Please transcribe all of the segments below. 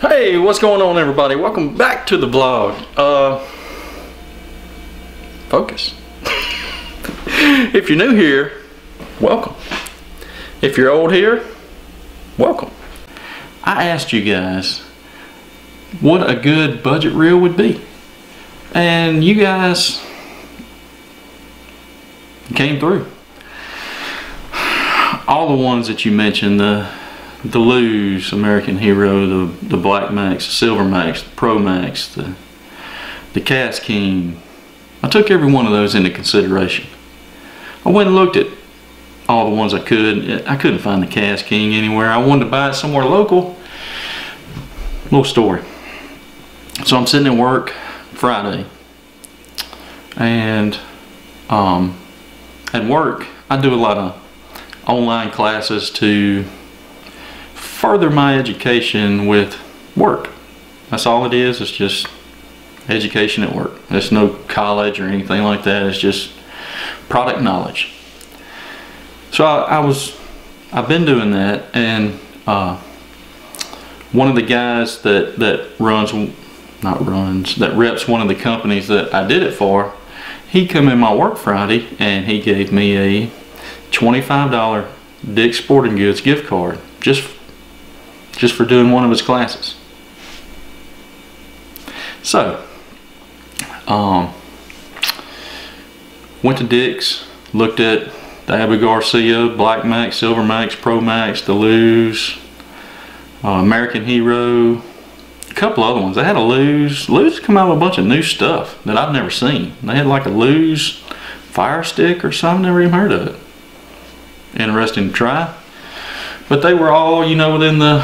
Hey, what's going on, everybody? Welcome back to the vlog. Focus. If you're new here, welcome. If you're old here, welcome. I asked you guys what a good budget reel would be, and you guys came through. All the ones that you mentioned, the Lew's, American Hero, the Black Max, the Silver Max, the Pro Max, the KastKing. I took every one of those into consideration. I went and looked at all the ones I could. I couldn't find the KastKing anywhere. I wanted to buy it somewhere local. Little story. So I'm sitting at work Friday, and at work I do a lot of online classes to further my education with work. That's all it is. It's just education at work. There's no college or anything like that. It's just product knowledge. So I've been doing that, and one of the guys that reps one of the companies that I did it for, he come in my work Friday and he gave me a $25 Dick's Sporting Goods gift card just for doing one of his classes. So went to Dick's, looked at the Abu Garcia, Black Max, Silver Max, Pro Max, the Lew's, American Hero, a couple other ones. They had a Lew's. Lew's come out with a bunch of new stuff that I've never seen. They had like a Lew's Fire Stick or something. Never even heard of it. Interesting to try. But they were all, you know, within the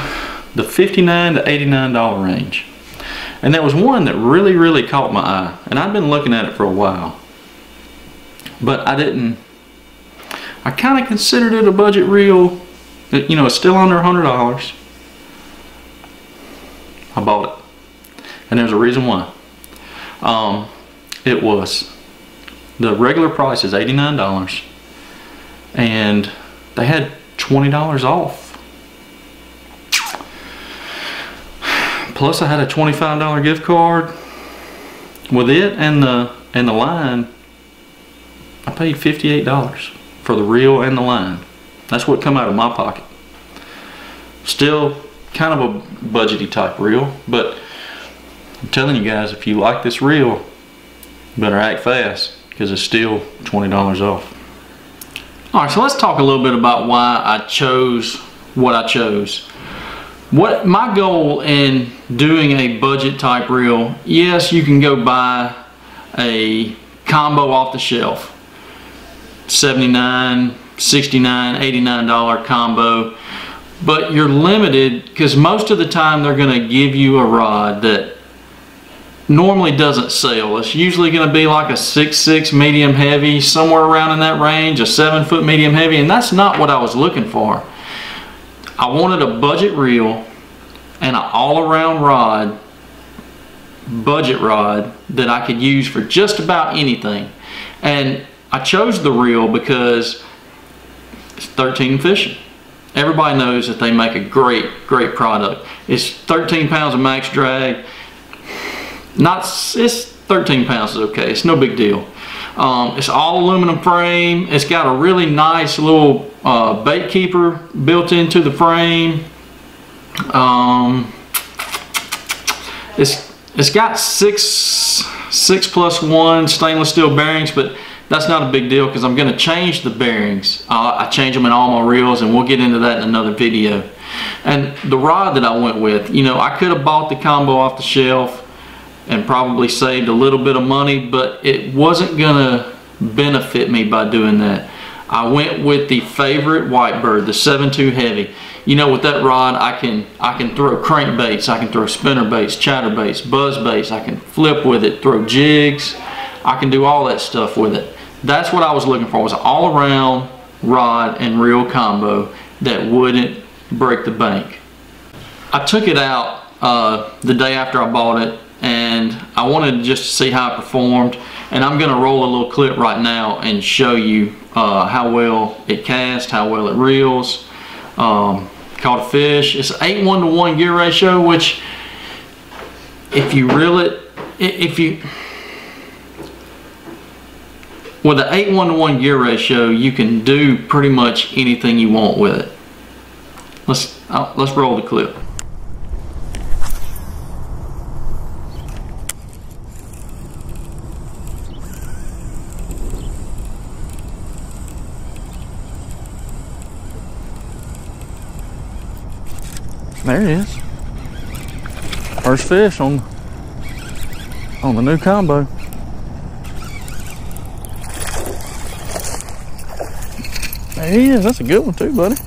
$59 to $89 range. And there was one that really caught my eye, and I've been looking at it for a while, but I kind of considered it a budget reel. You know, it's still under $100. I bought it, and there's a reason why. It was, the regular price is $89, and they had $20 off. Plus I had a $25 gift card. With it and the line, I paid $58 for the reel and the line. That's what come out of my pocket. Still kind of a budgety type reel, but I'm telling you guys, if you like this reel, you better act fast, because it's still $20 off. Alright, so let's talk a little bit about why I chose what I chose. What my goal in doing a budget type reel, yes, you can go buy a combo off the shelf, $79, $69, $89 combo, but you're limited because most of the time they're going to give you a rod that normally doesn't sell. It's usually going to be like a 6'6" medium heavy, somewhere around in that range, a 7-foot medium heavy, and that's not what I was looking for. I wanted a budget reel and an all-around rod, budget rod, that I could use for just about anything. And I chose the reel because it's 13 Fishing. Everybody knows that they make a great product. It's 13 pounds of max drag. It's 13 pounds is okay. It's no big deal. It's all aluminum frame. It's got a really nice little bait keeper built into the frame. It's got six plus one stainless steel bearings, but that's not a big deal because I'm going to change the bearings. I change them in all my reels, and we'll get into that in another video. And the rod that I went with, you know, I could have bought the combo off the shelf and probably saved a little bit of money, but it wasn't gonna benefit me by doing that. I went with the favorite Whitebird, the 7.2 heavy. You know, with that rod, I can throw crankbaits, I can throw spinner baits, chatterbaits, buzz baits, I can flip with it, throw jigs, I can do all that stuff with it. That's what I was looking for, was an all-around rod and reel combo that wouldn't break the bank. I took it out the day after I bought it, and I wanted just to see how it performed, and I'm going to roll a little clip right now and show you how well it casts, how well it reels. Caught a fish. It's 8:1 to 1 gear ratio, which if you reel it, with an 8:1 gear ratio, you can do pretty much anything you want with it. Let's roll the clip. There it is. First fish on the new combo. There he is. That's a good one too, buddy.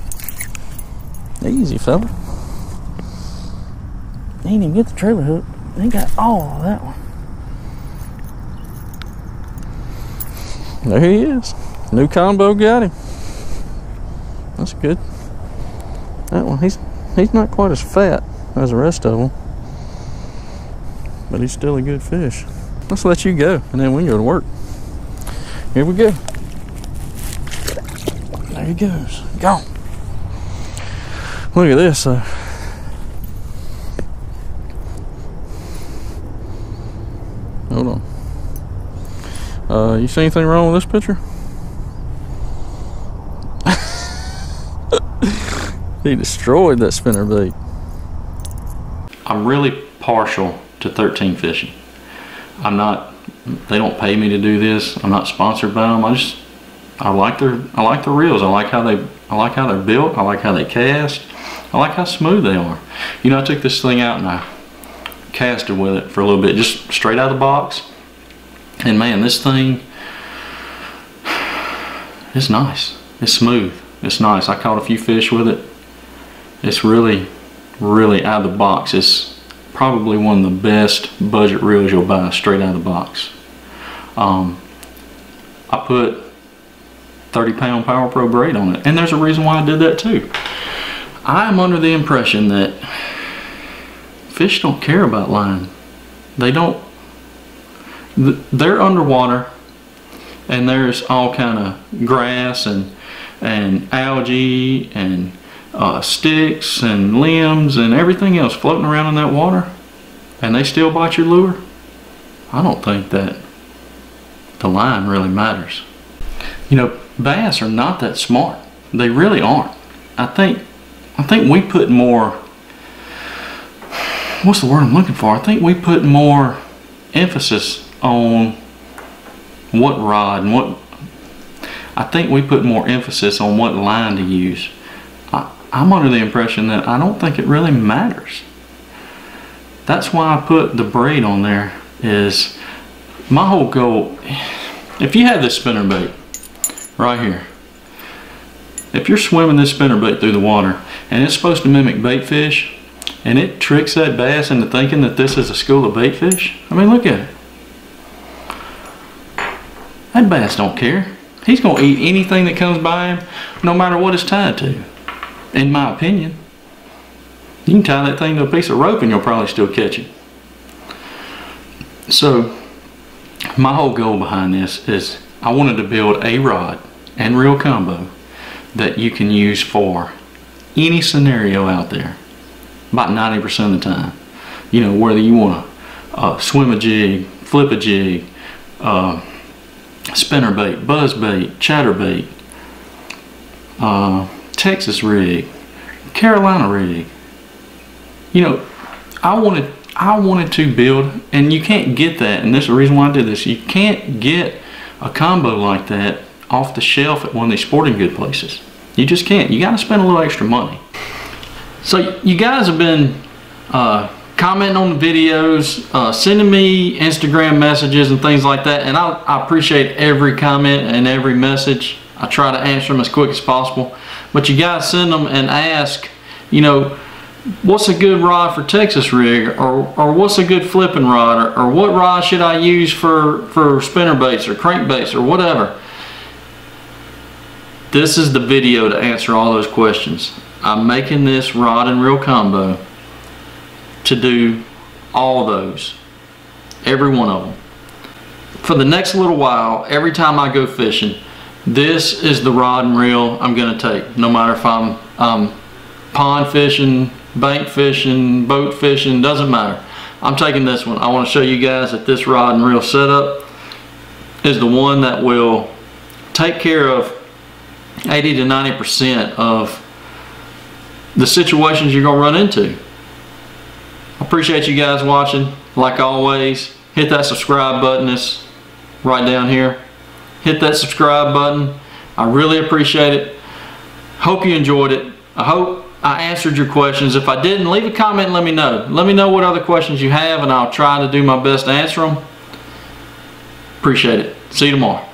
Easy, fella. He didn't even get the trailer hook. He got all of that one. There he is. New combo got him. That's good. That one, he's not quite as fat as the rest of them, but he's still a good fish. Let's let you go, and then we can go to work. Here we go. There he goes. Gone. Look at this. Hold on. You see anything wrong with this picture? He destroyed that spinnerbait. I'm really partial to 13 fishing. They don't pay me to do this. I'm not sponsored by them. I like their reels. I like how they're built. I like how they cast. I like how smooth they are. You know, I took this thing out and I casted with it for a little bit, just straight out of the box. And man, this thing is nice. It's smooth. It's nice. I caught a few fish with it. It's really, really out of the box. It's probably one of the best budget reels you'll buy straight out of the box. I put 30-pound Power Pro braid on it, and there's a reason why I did that too. I'm under the impression that fish don't care about line. They don't. They're underwater, and there's all kind of grass and algae and sticks and limbs and everything else floating around in that water, and they still bite your lure. I don't think that the line really matters. You know, bass are not that smart. They really aren't. I think we put more, what's the word I'm looking for? I think we put more emphasis on what rod and I think we put more emphasis on what line to use. I'm under the impression that I don't think it really matters. That's why I put the braid on there. Is my whole goal, if you have this spinnerbait right here, if you're swimming this spinnerbait through the water and it's supposed to mimic bait fish, and it tricks that bass into thinking that this is a school of bait fish, I mean, look at it. That bass don't care. He's gonna eat anything that comes by him, no matter what it's tied to, in my opinion. You can tie that thing to a piece of rope and you'll probably still catch it. So my whole goal behind this is I wanted to build a rod and reel combo that you can use for any scenario out there, about 90% of the time. You know, whether you want to swim a jig, flip a jig, spinnerbait, buzzbait, chatterbait, Texas rig, Carolina rig. You know, I wanted to build, and you can't get that, and this is the reason why I did this. You can't get a combo like that off the shelf at one of these sporting good places. You just can't. You got to spend a little extra money. So you guys have been commenting on the videos, sending me Instagram messages and things like that, and I appreciate every comment and every message. I try to answer them as quick as possible. But you guys send them and ask, you know, what's a good rod for Texas rig, or what's a good flipping rod, or what rod should I use for spinnerbaits or crankbaits or whatever. This is the video to answer all those questions. I'm making this rod and reel combo to do all those, every one of them. For the next little while, every time I go fishing, this is the rod and reel I'm going to take, no matter if I'm pond fishing, bank fishing, boat fishing, doesn't matter. I'm taking this one. I want to show you guys that this rod and reel setup is the one that will take care of 80 to 90% of the situations you're going to run into. I appreciate you guys watching. Like always, hit that subscribe button. It's right down here. Hit that subscribe button. I really appreciate it. Hope you enjoyed it. I hope I answered your questions. If I didn't, leave a comment and let me know. Let me know what other questions you have, and I'll try to do my best to answer them. Appreciate it. See you tomorrow.